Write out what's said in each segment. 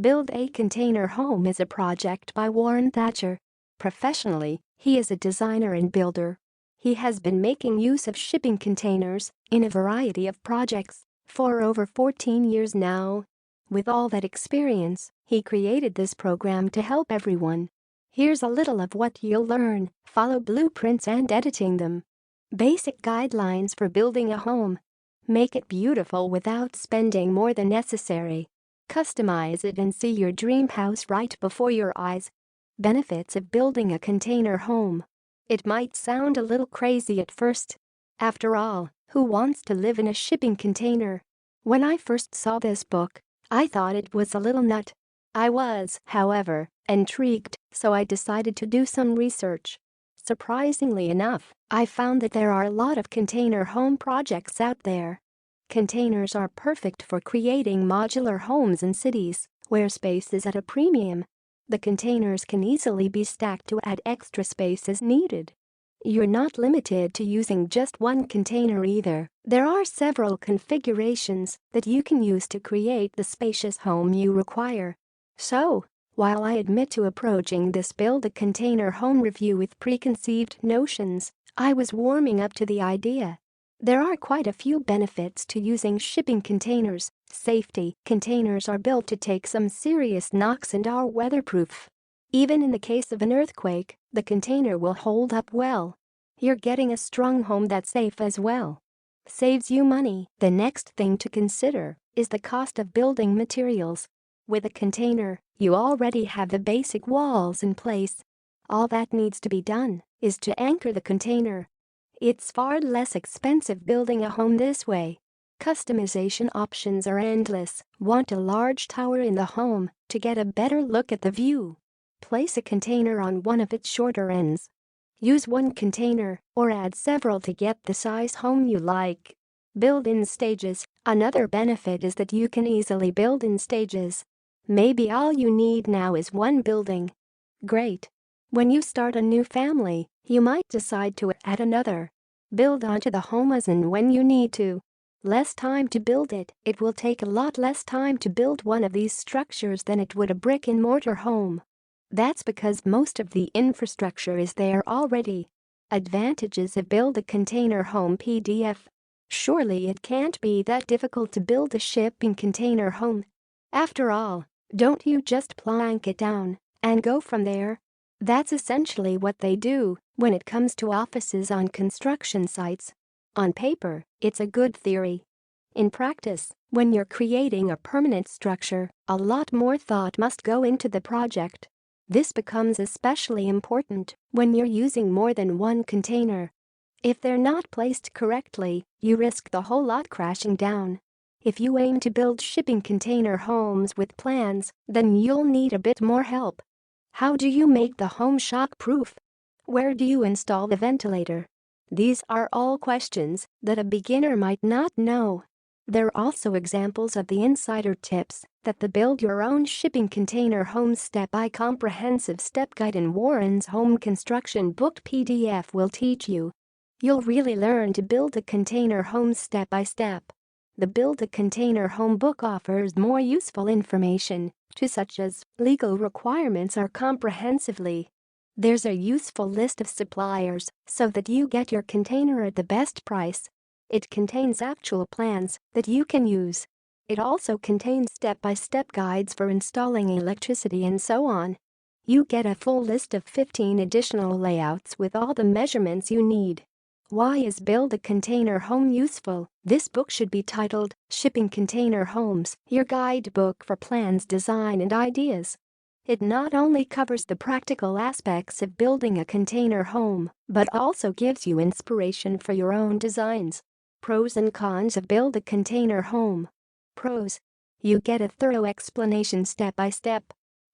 Build a Container Home is a project by Warren Thatcher. Professionally, he is a designer and builder. He has been making use of shipping containers in a variety of projects for over 14 years now. With all that experience, he created this program to help everyone. Here's a little of what you'll learn: follow blueprints and editing them. Basic guidelines for building a home. Make it beautiful without spending more than necessary. Customize it and see your dream house right before your eyes. Benefits of building a container home. It might sound a little crazy at first. After all, who wants to live in a shipping container? When I first saw this book, I thought it was a little nut. I was, however, intrigued, so I decided to do some research. Surprisingly enough, I found that there are a lot of container home projects out there. Containers are perfect for creating modular homes in cities where space is at a premium. The containers can easily be stacked to add extra space as needed. You're not limited to using just one container either. There are several configurations that you can use to create the spacious home you require. So, while I admit to approaching this Build a Container Home review with preconceived notions, I was warming up to the idea. There are quite a few benefits to using shipping containers. Safety: containers are built to take some serious knocks and are weatherproof. Even in the case of an earthquake, the container will hold up well. You're getting a strong home that's safe as well. Saves you money. The next thing to consider is the cost of building materials. With a container, you already have the basic walls in place. All that needs to be done is to anchor the container. It's far less expensive building a home this way. Customization options are endless. Want a large tower in the home to get a better look at the view? Place a container on one of its shorter ends. Use one container or add several to get the size home you like. Build in stages. Another benefit is that you can easily build in stages. Maybe all you need now is one building. Great. When you start a new family, you might decide to add another. Build onto the home as and when you need to. Less time to build it. It will take a lot less time to build one of these structures than it would a brick-and-mortar home. That's because most of the infrastructure is there already. Advantages of Build a Container Home PDF. Surely it can't be that difficult to build a shipping container home. After all, don't you just plank it down and go from there? That's essentially what they do when it comes to offices on construction sites. On paper, it's a good theory. In practice, when you're creating a permanent structure, a lot more thought must go into the project. This becomes especially important when you're using more than one container. If they're not placed correctly, you risk the whole lot crashing down. If you aim to build shipping container homes with plans, then you'll need a bit more help. How do you make the home shock-proof? Where do you install the ventilator? These are all questions that a beginner might not know. There are also examples of the insider tips that the Build Your Own Shipping Container Home Step-by Comprehensive Step Guide in Warren's Home Construction Book PDF will teach you. You'll really learn to build a container home step by step. The Build a Container Home book offers more useful information, too, such as legal requirements are comprehensively. There's a useful list of suppliers so that you get your container at the best price. It contains actual plans that you can use. It also contains step-by-step guides for installing electricity and so on. You get a full list of 15 additional layouts with all the measurements you need. Why is Build a Container Home useful? This book should be titled Shipping Container Homes, Your Guidebook for Plans, Design and Ideas. It not only covers the practical aspects of building a container home, but also gives you inspiration for your own designs. Pros and cons of Build a Container Home. Pros: you get a thorough explanation step by step.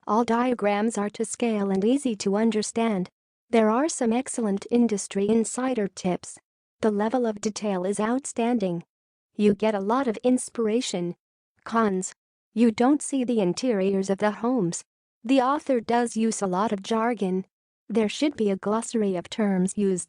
All diagrams are to scale and easy to understand. There are some excellent industry insider tips. The level of detail is outstanding. You get a lot of inspiration. Cons: you don't see the interiors of the homes. The author does use a lot of jargon. There should be a glossary of terms used